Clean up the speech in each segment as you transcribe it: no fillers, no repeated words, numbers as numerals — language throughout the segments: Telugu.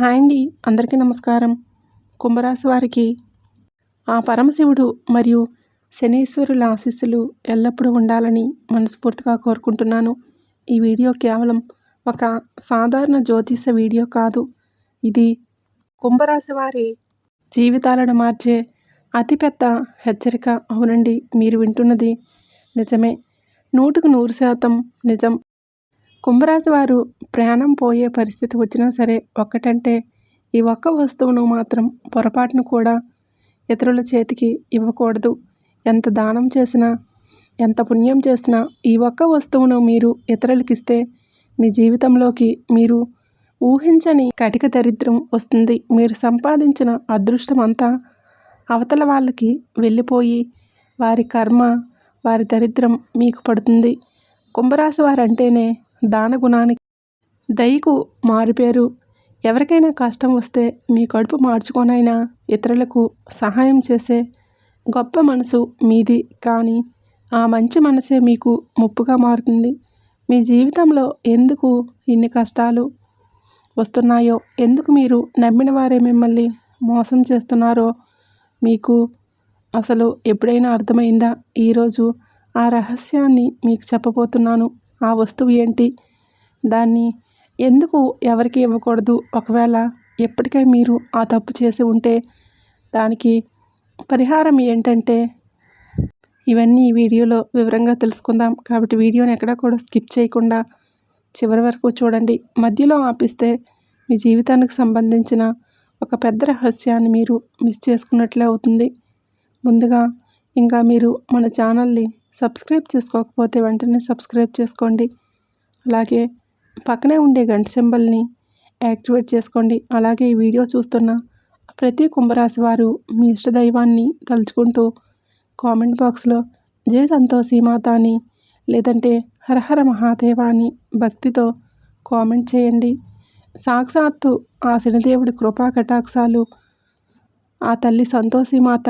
హాయ్ అండి, అందరికీ నమస్కారం. కుంభరాశి వారికి ఆ పరమశివుడు మరియు శనీశ్వరుల ఆశీస్సులు ఎల్లప్పుడూ ఉండాలని మనస్ఫూర్తిగా కోరుకుంటున్నాను. ఈ వీడియో కేవలం ఒక సాధారణ జ్యోతిష వీడియో కాదు. ఇది కుంభరాశి వారి జీవితాలను మార్చే అతిపెద్ద హెచ్చరిక. అవునండి, మీరు వింటున్నది నిజమే, 100% నిజం. కుంభరాశి వారు ప్రాణం పోయే పరిస్థితి వచ్చినా సరే ఒక్కటంటే ఈ ఒక్క వస్తువును మాత్రం పొరపాటును కూడా ఇతరుల చేతికి ఇవ్వకూడదు. ఎంత దానం చేసినా, ఎంత పుణ్యం చేసినా ఈ ఒక్క వస్తువును మీరు ఇతరులకి ఇస్తే మీ జీవితంలోకి మీరు ఊహించని కటిక దరిద్రం వస్తుంది. మీరు సంపాదించిన అదృష్టం అంతా అవతల వాళ్ళకి వెళ్ళిపోయి వారి కర్మ, వారి దరిద్రం మీకు పడుతుంది. కుంభరాశి వారంటేనే దానగుణానికి, దయకు మారుపేరు. ఎవరికైనా కష్టం వస్తే మీ కడుపు మార్చుకొనైనా ఇతరులకు సహాయం చేసే గొప్ప మనసు మీది. కానీ ఆ మంచి మనసే మీకు ముప్పుగా మారుతుంది. మీ జీవితంలో ఎందుకు ఇన్ని కష్టాలు వస్తున్నాయో, ఎందుకు మీరు నమ్మిన వారే మిమ్మల్ని మోసం చేస్తున్నారో మీకు అసలు ఎప్పుడైనా అర్థమైందా? ఈరోజు ఆ రహస్యాన్ని మీకు చెప్పబోతున్నాను. ఆ వస్తువు ఏంటి, దాన్ని ఎందుకు ఎవరికి ఇవ్వకూడదు, ఒకవేళ ఎప్పటికై మీరు ఆ తప్పు చేసి ఉంటే దానికి పరిహారం ఏంటంటే, ఇవన్నీ ఈ వీడియోలో వివరంగా తెలుసుకుందాం. కాబట్టి వీడియోని ఎక్కడా కూడా స్కిప్ చేయకుండా చివరి వరకు చూడండి. మధ్యలో ఆపిస్తే మీ జీవితానికి సంబంధించిన ఒక పెద్ద రహస్యాన్ని మీరు మిస్ చేసుకున్నట్లే అవుతుంది. ముందుగా ఇంకా మీరు మన ఛానల్ని సబ్స్క్రైబ్ చేసుకోకపోతే వెంటనే సబ్స్క్రైబ్ చేసుకోండి. అలాగే పక్కనే ఉండే గంట సింబల్ని యాక్టివేట్ చేసుకోండి. అలాగే ఈ వీడియో చూస్తున్న ప్రతి కుంభరాశి వారు మీ ఇష్టదైవాన్ని తలుచుకుంటూ కామెంట్ బాక్స్లో జై సంతోషి మాత అని, లేదంటే హరహర మహాదేవ అని భక్తితో కామెంట్ చేయండి. సాక్షాత్తు ఆ శనిదేవుడి కృపా కటాక్షాలు, ఆ తల్లి సంతోషి మాత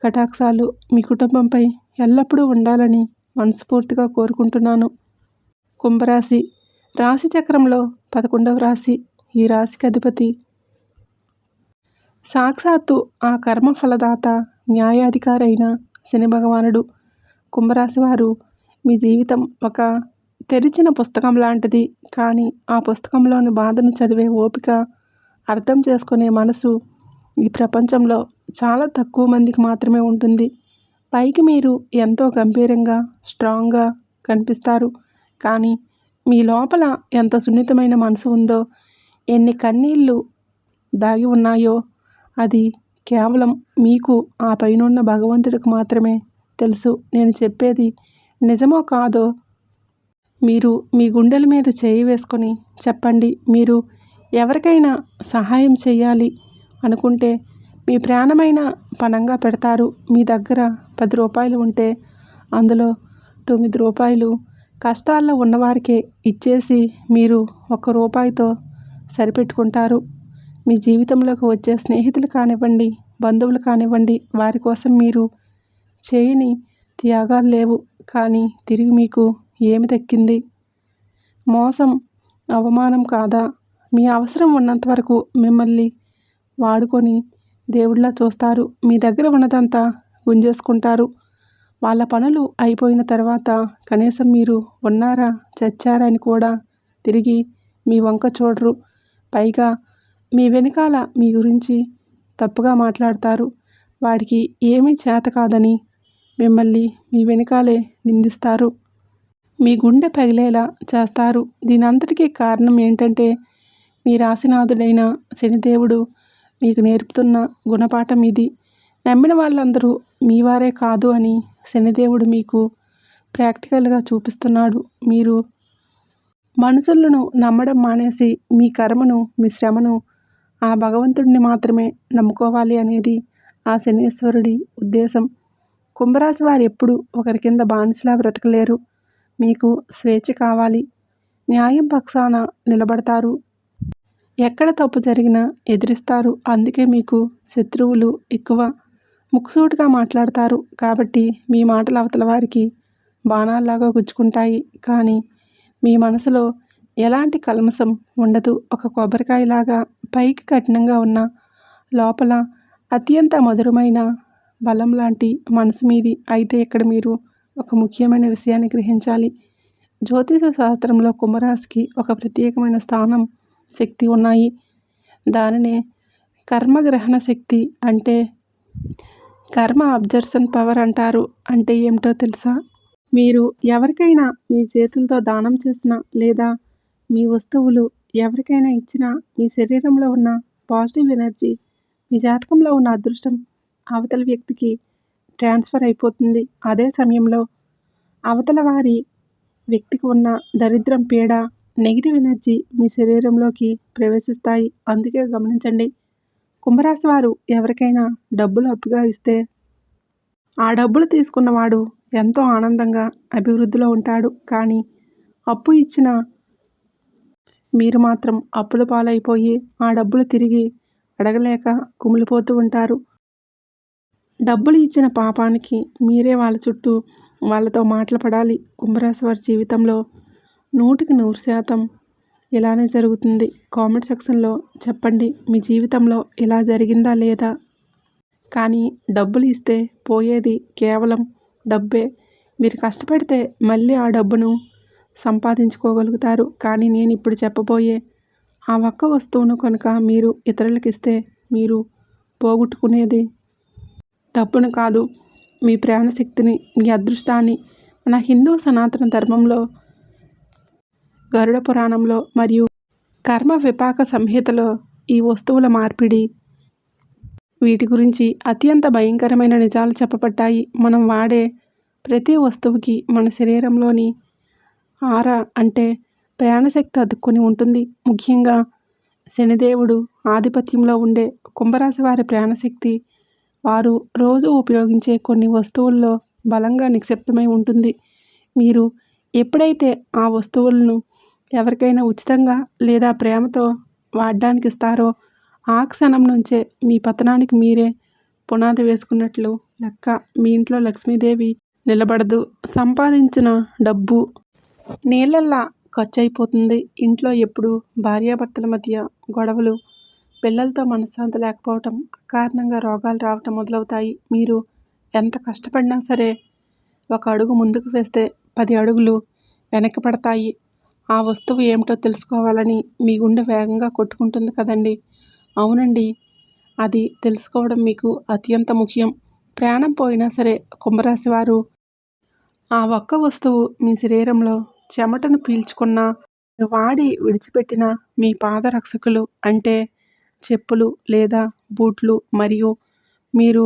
కటాక్షాలు మీ కుటుంబంపై ఎల్లప్పుడూ ఉండాలని మనస్ఫూర్తిగా కోరుకుంటున్నాను. కుంభరాశి రాశి చక్రంలో 11వ రాశి. ఈ రాశికి అధిపతి సాక్షాత్తు ఆ కర్మఫలదాత, న్యాయాధికారి అయిన శని భగవానుడు. కుంభరాశి వారు మీ జీవితం ఒక తెరిచిన పుస్తకం లాంటిది. కానీ ఆ పుస్తకంలోని బాధను చదివే ఓపిక, అర్థం చేసుకునే మనసు ఈ ప్రపంచంలో చాలా తక్కువ మందికి మాత్రమే ఉంటుంది. పైకి మీరు ఎంతో గంభీరంగా, స్ట్రాంగ్గా కనిపిస్తారు. కానీ మీ లోపల ఎంత సున్నితమైన మనసు ఉందో, ఎన్ని కన్నీళ్ళు దాగి ఉన్నాయో అది కేవలం మీకు, ఆ పైనున్న భగవంతుడికి మాత్రమే తెలుసు. నేను చెప్పేది నిజమో కాదో మీరు మీ గుండెల మీద చేయి వేసుకొని చెప్పండి. మీరు ఎవరికైనా సహాయం చేయాలి అనుకుంటే మీ ప్రాణమైన పణంగా పెడతారు. మీ దగ్గర 10 రూపాయలు ఉంటే అందులో 9 రూపాయలు కష్టాల్లో ఉన్నవారికే ఇచ్చేసి మీరు 1 రూపాయితో సరిపెట్టుకుంటారు. మీ జీవితంలోకి వచ్చే స్నేహితులు కానివ్వండి, బంధువులు కానివ్వండి, వారి కోసం మీరు చేయని త్యాగాలు లేవు. కానీ తిరిగి మీకు ఏమి దక్కింది? మోసం, అవమానం కాదా? మీ అవసరం ఉన్నంత వరకు మిమ్మల్ని వాడుకొని దేవుడిలా చూస్తారు. మీ దగ్గర ఉన్నదంతా గుంజేసుకుంటారు. వాళ్ళ పనులు అయిపోయిన తర్వాత కనీసం మీరు ఉన్నారా, చచ్చారా అని కూడా తిరిగి మీ వంక చూడరు. పైగా మీ వెనకాల మీ గురించి తప్పుగా మాట్లాడతారు. వాడికి ఏమీ చేత కాదని మిమ్మల్ని మీ వెనకాలే నిందిస్తారు. మీ గుండె పగిలేలా చేస్తారు. దీనంతటికీ కారణం ఏంటంటే, మీ రాశినాథుడైన శనిదేవుడు మీకు నేర్పుతున్న గుణపాఠం ఇది. నమ్మిన వాళ్ళందరూ మీ వారే కాదు అని శనిదేవుడు మీకు ప్రాక్టికల్గా చూపిస్తున్నాడు. మీరు మనుషులను నమ్మడం మానేసి మీ కర్మను, మీ శ్రమను ఆ భగవంతుడిని మాత్రమే నమ్ముకోవాలి అనేది ఆ శనీశ్వరుడి ఉద్దేశం. కుంభరాశి వారు ఎప్పుడు ఒకరి కింద బానిసలా బ్రతకలేరు. మీకు స్వేచ్ఛ కావాలి. న్యాయం పక్షాన నిలబడతారు. ఎక్కడ తప్పు జరిగినా ఎదిరిస్తారు. అందుకే మీకు శత్రువులు ఎక్కువ. ముక్కుసూటిగా మాట్లాడతారు. కాబట్టి మీ మాటలు అవతల వారికి బాణాల్లాగా గుచ్చుకుంటాయి. కానీ మీ మనసులో ఎలాంటి కల్మషం ఉండదు. ఒక కొబ్బరికాయలాగా పైకి కఠినంగా ఉన్న లోపల అత్యంత మధురమైన బలం లాంటి మనసు మీది. అయితే ఇక్కడ మీరు ఒక ముఖ్యమైన విషయాన్ని గ్రహించాలి. జ్యోతిష శాస్త్రంలో కుంభరాశికి ఒక ప్రత్యేకమైన స్థానం, శక్తి ఉన్నాయి. దానినే కర్మగ్రహణ శక్తి అంటే కర్మ అబ్జర్షన్ పవర్ అంటారు. అంటే ఏమిటో తెలుసా? మీరు ఎవరికైనా మీ చేతులతో దానం చేసినా లేదా మీ వస్తువులు ఎవరికైనా ఇచ్చినా మీ శరీరంలో ఉన్న పాజిటివ్ ఎనర్జీ, మీ జాతకంలో ఉన్న అదృష్టం అవతల వ్యక్తికి ట్రాన్స్ఫర్ అయిపోతుంది. అదే సమయంలో అవతల వారి వ్యక్తికి ఉన్న దరిద్రం, పీడ, నెగిటివ్ ఎనర్జీ మీ శరీరంలోకి ప్రవేశిస్తాయి. అందుకే గమనించండి. కుంభరాశి వారు ఎవరికైనా డబ్బులు అప్పుగా ఇస్తే ఆ డబ్బులు తీసుకున్నవాడు ఎంతో ఆనందంగా అభివృద్ధిలో ఉంటాడు. కానీ అప్పు ఇచ్చిన మీరు మాత్రం అప్పుల పాలైపోయి ఆ డబ్బులు తిరిగి అడగలేక కుమిలిపోతూ ఉంటారు. డబ్బులు ఇచ్చిన పాపానికి మీరే వాళ్ళ చుట్టూ వాళ్ళతో మాటలు పడాలి. కుంభరాశి వారి జీవితంలో 100% ఇలానే జరుగుతుంది. కామెంట్ సెక్షన్లో చెప్పండి, మీ జీవితంలో ఇలా జరిగిందా లేదా? కానీ డబ్బులు ఇస్తే పోయేది కేవలం డబ్బే. మీరు కష్టపడితే మళ్ళీ ఆ డబ్బును సంపాదించుకోగలుగుతారు. కానీ నేను ఇప్పుడు చెప్పబోయే ఆ ఒక్క వస్తువును కనుక మీరు ఇతరులకు ఇస్తే మీరు పోగొట్టుకునేది డబ్బును కాదు, మీ ప్రాణశక్తిని, మీ అదృష్టాన్ని. మన హిందూ సనాతన ధర్మంలో, గరుడ పురాణంలో మరియు కర్మ విపాక సంహితలో ఈ వస్తువుల మార్పిడి, వీటి గురించి అత్యంత భయంకరమైన నిజాలు చెప్పబడ్డాయి. మనం వాడే ప్రతి వస్తువుకి మన శరీరంలోని ఆరా అంటే ప్రాణశక్తి అతుక్కొని ఉంటుంది. ముఖ్యంగా శనిదేవుడు ఆధిపత్యంలో ఉండే కుంభరాశి వారి ప్రాణశక్తి వారు రోజు ఉపయోగించే కొన్ని వస్తువుల్లో బలంగా నిక్షిప్తమై ఉంటుంది. మీరు ఎప్పుడైతే ఆ వస్తువులను ఎవరికైనా ఉచితంగా లేదా ప్రేమతో వాడడానికి ఇస్తారో ఆ క్షణం నుంచే మీ పతనానికి మీరే పునాది వేసుకున్నట్లు లెక్క. మీ ఇంట్లో లక్ష్మీదేవి నిలబడదు. సంపాదించిన డబ్బు నీళ్ళల్లా ఖర్చు అయిపోతుంది. ఇంట్లో ఎప్పుడు భార్యాభర్తల మధ్య గొడవలు, పిల్లలతో మనశ్శాంతి లేకపోవటం, అకారణంగా రోగాలు రావటం మొదలవుతాయి. మీరు ఎంత కష్టపడినా సరే ఒక అడుగు ముందుకు వేస్తే 10 అడుగులు వెనక్కి పడతాయి. ఆ వస్తువు ఏమిటో తెలుసుకోవాలని మీ గుండె వేగంగా కొట్టుకుంటుంది కదండి. అవునండి, అది తెలుసుకోవడం మీకు అత్యంత ముఖ్యం. ప్రాణం పోయినా సరే కుంభరాశి వారు ఆ ఒక్క వస్తువు మీ శరీరంలో చెమటను పీల్చుకున్న, వాడి విడిచిపెట్టిన మీ పాదరక్షకులు అంటే చెప్పులు లేదా బూట్లు, మరియు మీరు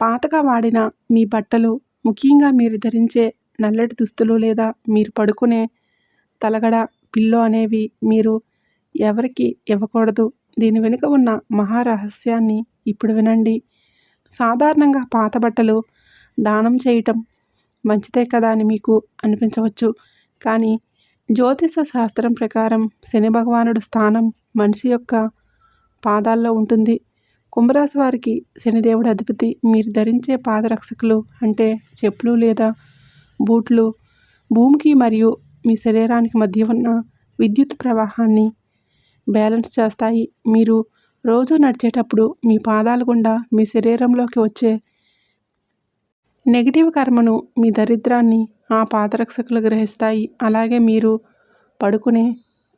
పాతగా వాడిన మీ బట్టలు, ముఖ్యంగా మీరు ధరించే నల్లటి దుస్తులు లేదా మీరు పడుకునే తలగడ, పిల్లో అనేవి మీరు ఎవరికి ఇవ్వకూడదు. దీని వెనుక ఉన్న మహారహస్యాన్ని ఇప్పుడు వినండి. సాధారణంగా పాత బట్టలు దానం చేయటం మంచిదే కదా అని మీకు అనిపించవచ్చు. కానీ జ్యోతిష శాస్త్రం ప్రకారం శని భగవానుడు స్థానం మనిషి యొక్క పాదాల్లో ఉంటుంది. కుంభరాశి వారికి శనిదేవుడు అధిపతి. మీరు ధరించే పాదరక్షకులు అంటే చెప్పులు లేదా బూట్లు భూమికి మరియు మీ శరీరానికి మధ్య ఉన్న విద్యుత్ ప్రవాహాన్ని బ్యాలెన్స్ చేస్తాయి. మీరు రోజు నడిచేటప్పుడు మీ పాదాల గుండా మీ శరీరంలోకి వచ్చే నెగిటివ్ కర్మను, మీ దరిద్రాన్ని ఆ పాదరక్షకులు గ్రహిస్తాయి. అలాగే మీరు పడుకునే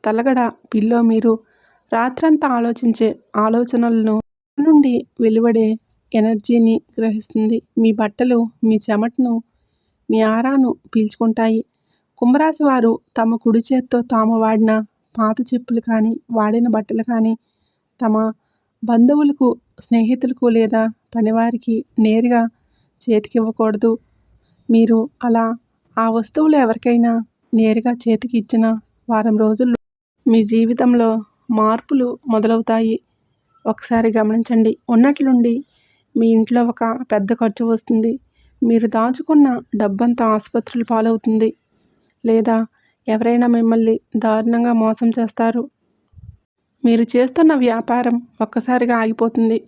తలగడ, పిల్లో మీరు రాత్రంతా ఆలోచించే ఆలోచనలను నుండి వెలువడే ఎనర్జీని గ్రహిస్తుంది. మీ బట్టలు మీ చెమటను, మీ ఆరాను పీల్చుకుంటాయి. కుంభరాశి వారు తమ కుడి చేత్తో తాము వాడిన పాత చెప్పులు కానీ, వాడిన బట్టలు కానీ తమ బంధువులకు, స్నేహితులకు లేదా పనివారికి నేరుగా చేతికివ్వకూడదు. మీరు అలా ఆ వస్తువులు ఎవరికైనా నేరుగా చేతికి ఇచ్చిన వారం రోజుల్లో మీ జీవితంలో మార్పులు మొదలవుతాయి. ఒకసారి గమనించండి. ఉన్నట్లుండి మీ ఇంట్లో ఒక పెద్ద ఖర్చు వస్తుంది. మీరు దాచుకున్న డబ్బంతా ఆసుపత్రుల పాలవుతుంది. లేదా ఎవరైనా మిమ్మల్ని దారుణంగా మోసం చేస్తారు. మీరు చేస్తున్న వ్యాపారం ఒక్కసారిగా ఆగిపోతుంది.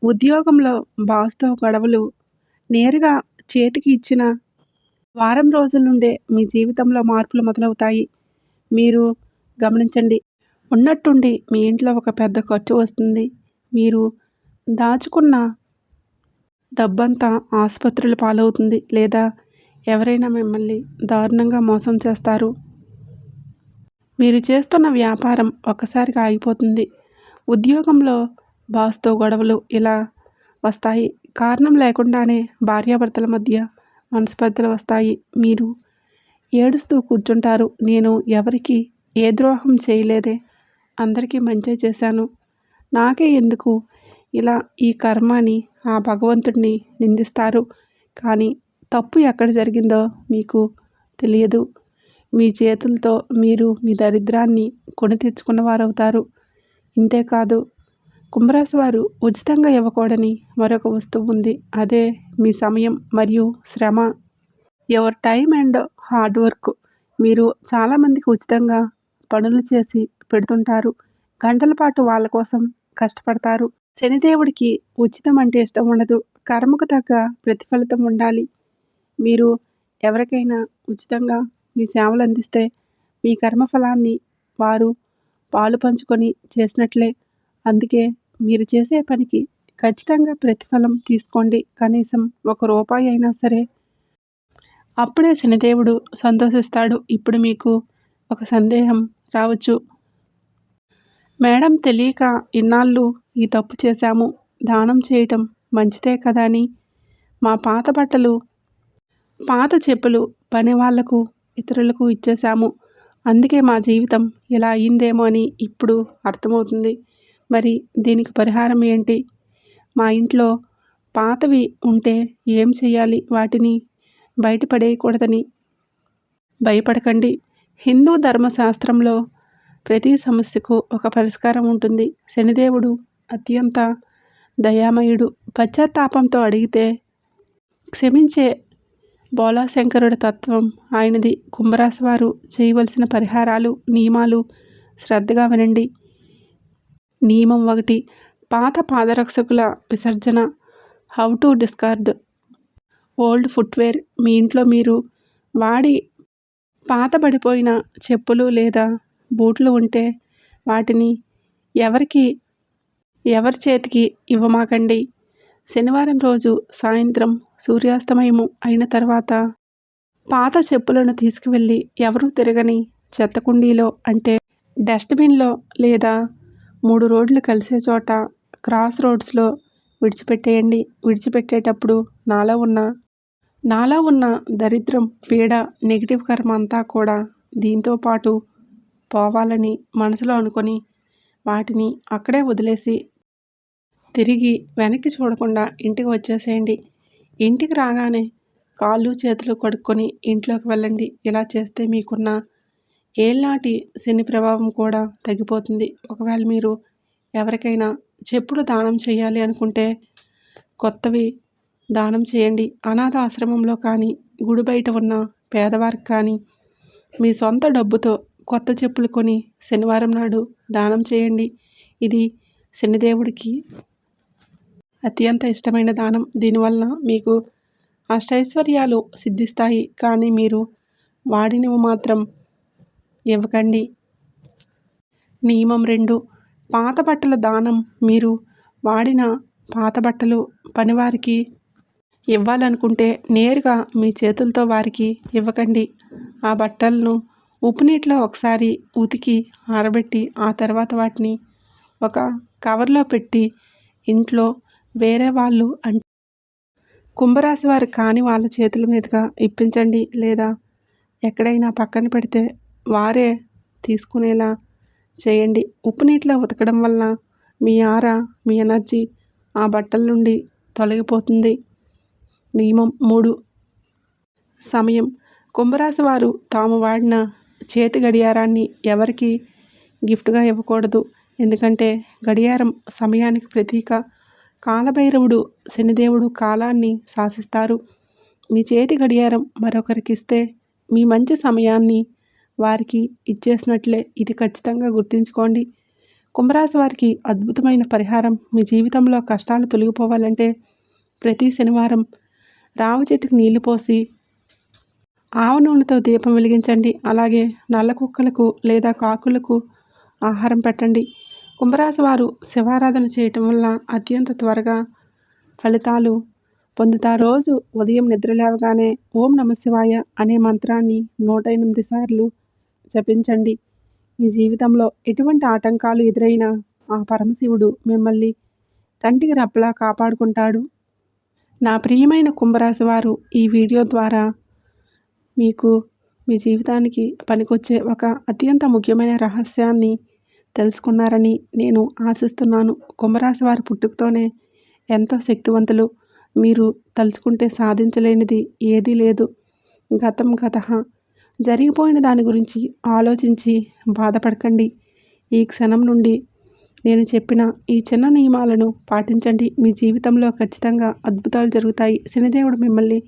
ఉద్యోగంలో బాస్తో గొడవలు. నేరుగా చేతికి ఇచ్చిన వారం రోజుల నుండే మీ జీవితంలో మార్పులు మొదలవుతాయి. మీరు గమనించండి. ఉన్నట్టుండి మీ ఇంట్లో ఒక పెద్ద ఖర్చు వస్తుంది. మీరు దాచుకున్న డబ్బంతా ఆసుపత్రుల పాలవుతుంది, లేదా ఎవరైనా మిమ్మల్ని దారుణంగా మోసం చేస్తారు. మీరు చేస్తున్న వ్యాపారం ఒక్కసారిగా ఆగిపోతుంది. ఉద్యోగంలో బాస్తో గొడవలు ఇలా వస్తాయి. కారణం లేకుండానే భార్యాభర్తల మధ్య మనస్పర్ధలు వస్తాయి. మీరు ఏడుస్తూ కూర్చుంటారు. నేను ఎవరికి ఏ ద్రోహం చేయలేదే, అందరికీ మంచే చేశాను, నాకే ఎందుకు ఇలా ఈ కర్మ అని ఆ భగవంతుడిని నిందిస్తారు. కానీ తప్పు ఎక్కడ జరిగిందో మీకు తెలియదు. మీ చేతులతో మీరు మీ దరిద్రాన్ని కొని తెచ్చుకున్నవారవుతారు. ఇంతేకాదు, కుంభరాశి వారు ఉచితంగా ఇవ్వకూడని మరొక వస్తువు ఉంది. అదే మీ సమయం మరియు శ్రమ. Your time and hard work. మీరు చాలామందికి ఉచితంగా పనులు చేసి పెడుతుంటారు. గంటల పాటు వాళ్ళ కోసం కష్టపడతారు. శనిదేవుడికి ఉచితం అంటే ఇష్టం ఉండదు. కర్మకు తగ్గ ప్రతిఫలితం ఉండాలి. మీరు ఎవరికైనా ఉచితంగా మీ సేవలు అందిస్తే మీ కర్మఫలాన్ని వారు పాలు పంచుకొని చేసినట్లే. అందుకే మీరు చేసే పనికి ఖచ్చితంగా ప్రతిఫలం తీసుకోండి. కనీసం ₹1 అయినా సరే. అప్పుడే శనిదేవుడు సంతోషిస్తాడు. ఇప్పుడు మీకు ఒక సందేహం రావచ్చు. మేడం, తెలియక ఇన్నాళ్ళు ఈ తప్పు చేశాము. దానం చేయటం మంచిదే కదా అని మా పాత బట్టలు, పాత చెప్పులు పని వాళ్లకు, ఇతరులకు ఇచ్చేశాము. అందుకే మా జీవితం ఇలా అయ్యిందేమో అని ఇప్పుడు అర్థమవుతుంది. మరి దీనికి పరిహారం ఏంటి? మా ఇంట్లో పాతవి ఉంటే ఏం చేయాలి? వాటిని బయటపడేయకూడదని భయపడకండి. హిందూ ధర్మశాస్త్రంలో ప్రతి సమస్యకు ఒక పరిష్కారం ఉంటుంది. శనిదేవుడు అత్యంత దయామయుడు. పశ్చాత్తాపంతో అడిగితే క్షమించే బోళాశంకరుడి తత్వం ఆయనది. కుంభరాశి వారు చేయవలసిన పరిహారాలు, నియమాలు శ్రద్ధగా వినండి. నియమం 1. పాత పాదరక్షకుల విసర్జన. How to discard old footwear. మీ ఇంట్లో మీరు వాడి పాతబడిపోయిన చెప్పులు లేదా బూట్లు ఉంటే వాటిని ఎవరి చేతికి ఇవ్వమాకండి. శనివారం రోజు సాయంత్రం సూర్యాస్తమయము అయిన తర్వాత పాత చెప్పులను తీసుకువెళ్ళి ఎవరూ తిరగని చెత్తకుండీలో, అంటే డస్ట్బిన్లో లేదా 3 రోడ్లు కలిసే చోట క్రాస్ రోడ్స్లో విడిచిపెట్టేయండి. విడిచిపెట్టేటప్పుడు నాలో ఉన్న దరిద్రం, పీడ, నెగిటివ్ కర్మ అంతా కూడా దీంతో పాటు పోవాలని మనసులో అనుకొని వాటిని అక్కడే వదిలేసి తిరిగి వెనక్కి చూడకుండా ఇంటికి వచ్చేసేయండి. ఇంటికి రాగానే కాళ్ళు చేతులు కడుక్కొని ఇంట్లోకి వెళ్ళండి. ఇలా చేస్తే మీకున్న ఏళ్నాటి శని ప్రభావం కూడా తగ్గిపోతుంది. ఒకవేళ మీరు ఎవరికైనా చెప్పులు దానం చేయాలి అనుకుంటే కొత్తవి దానం చేయండి. అనాథ ఆశ్రమంలో కానీ, గుడి బయట ఉన్న పేదవారికి కానీ మీ సొంత డబ్బుతో కొత్త చెప్పులు కొని శనివారం నాడు దానం చేయండి. ఇది శనిదేవుడికి అత్యంత ఇష్టమైన దానం. దీనివల్ల మీకు అష్టైశ్వర్యాలు సిద్ధిస్తాయి. కానీ మీరు వాడినవి మాత్రం ఇవ్వకండి. నియమం 2. పాత బట్టల దానం. మీరు వాడిన పాత బట్టలు పనివారికి ఇవ్వాలనుకుంటే నేరుగా మీ చేతులతో వారికి ఇవ్వకండి. ఆ బట్టలను ఉప్పు నీటిలో ఒకసారి ఉతికి ఆరబెట్టి ఆ తర్వాత వాటిని ఒక కవర్లో పెట్టి ఇంట్లో వేరే వాళ్ళు, అంటే కుంభరాశి వారు కాని వాళ్ళ చేతుల మీదుగా ఇప్పించండి. లేదా ఎక్కడైనా పక్కన పెడితే వారే తీసుకునేలా చేయండి. ఉప్పు నీటిలో ఉతకడం వల్ల మీ ఆరా, మీ ఎనర్జీ ఆ బట్టల నుండి తొలగిపోతుంది. నియమం 3. సమయం. కుంభరాశి వారు తాము వాడిన చేతి గడియారాన్ని ఎవరికి గిఫ్ట్గా ఇవ్వకూడదు. ఎందుకంటే గడియారం సమయానికి ప్రతీక. కాలభైరవుడు, శనిదేవుడు కాలాన్ని శాసిస్తారు. మీ చేతి గడియారం మరొకరికి ఇస్తే మీ మంచి సమయాన్ని వారికి ఇచ్చేసినట్లే. ఇది ఖచ్చితంగా గుర్తుంచుకోండి. కుంభరాశి వారికి అద్భుతమైన పరిహారం. మీ జీవితంలో కష్టాలు తొలగిపోవాలంటే ప్రతి శనివారం రావి చెట్టుకు నీళ్లు పోసి ఆవ నూనెతో దీపం వెలిగించండి. అలాగే నల్ల కుక్కలకు లేదా కాకులకు ఆహారం పెట్టండి. కుంభరాశి వారు శివారాధన చేయటం వల్ల అత్యంత త్వరగా ఫలితాలు పొందుతారు. రోజు ఉదయం నిద్ర లేవగానే ఓం నమఃశివాయ అనే మంత్రాన్ని 108 సార్లు జపించండి. మీ జీవితంలో ఎటువంటి ఆటంకాలు ఎదురైనా ఆ పరమశివుడు మిమ్మల్ని కంటికి రెప్పలా కాపాడుకుంటాడు. నా ప్రియమైన కుంభరాశి వారు, ఈ వీడియో ద్వారా మీకు మీ జీవితానికి పనికొచ్చే ఒక అత్యంత ముఖ్యమైన రహస్యాన్ని తెలుసుకున్నారని నేను ఆశిస్తున్నాను. కుంభరాశి వారి పుట్టుకతోనే ఎంతో శక్తివంతులు. మీరు తలుచుకుంటే సాధించలేనిది ఏదీ లేదు. గతం గతః. జరిగిపోయిన దాని గురించి ఆలోచించి బాధపడకండి. ఈ క్షణం నుండి నేను చెప్పిన ఈ చిన్న నియమాలను పాటించండి. మీ జీవితంలో ఖచ్చితంగా అద్భుతాలు జరుగుతాయి. శనిదేవుడు మిమ్మల్ని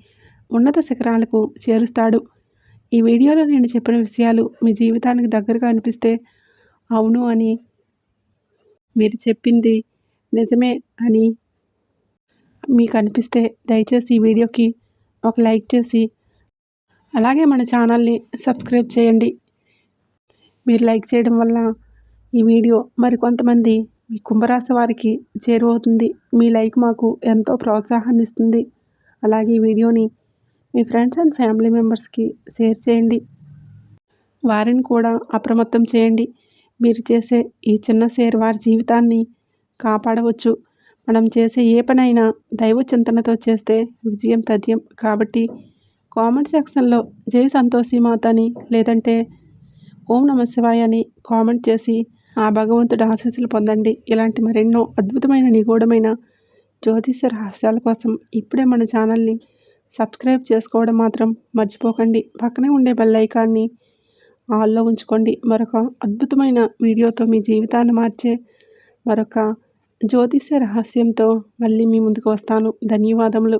ఉన్నత శిఖరాలకు చేరుస్తాడు. ఈ వీడియోలో నేను చెప్పిన విషయాలు మీ జీవితానికి దగ్గరగా అనిపిస్తే అవును అని, మీరు చెప్పింది నిజమే అని మీకు అనిపిస్తే దయచేసి ఈ వీడియోకి ఒక లైక్ చేసి అలాగే మన ఛానల్ని సబ్స్క్రైబ్ చేయండి. మీరు లైక్ చేయడం వల్ల ఈ వీడియో మరికొంతమంది మీ కుంభరాశి వారికి చేరువవుతుంది. మీ లైక్ మాకు ఎంతో ప్రోత్సాహాన్ని ఇస్తుంది. అలాగే ఈ వీడియోని మీ ఫ్రెండ్స్ అండ్ ఫ్యామిలీ మెంబర్స్కి షేర్ చేయండి. వారిని కూడా అప్రమత్తం చేయండి. మీరు చేసే ఈ చిన్న షేర్ వారి జీవితాన్ని కాపాడవచ్చు. మనం చేసే ఏ పనైనా దైవ చింతనతో చేస్తే విజయం తథ్యం. కాబట్టి కామెంట్ సెక్షన్లో జై సంతోషి మాత అని లేదంటే ఓం నమఃశివాయ అని కామెంట్ చేసి ఆ భగవంతుడి ఆశీస్సులు పొందండి. ఇలాంటి మరెన్నో అద్భుతమైన నిగూఢమైన జ్యోతిష రహస్యాల కోసం ఇప్పుడే మన ఛానల్ని సబ్స్క్రైబ్ చేసుకోవడం మాత్రం మర్చిపోకండి. పక్కనే ఉండే బెల్ ఐకాన్ని ఆల్లో ఉంచుకోండి. మరొక అద్భుతమైన వీడియోతో మీ జీవితాన్ని మార్చే మరొక జ్యోతిష రహస్యంతో మళ్ళీ మీ ముందుకు వస్తాను. ధన్యవాదములు.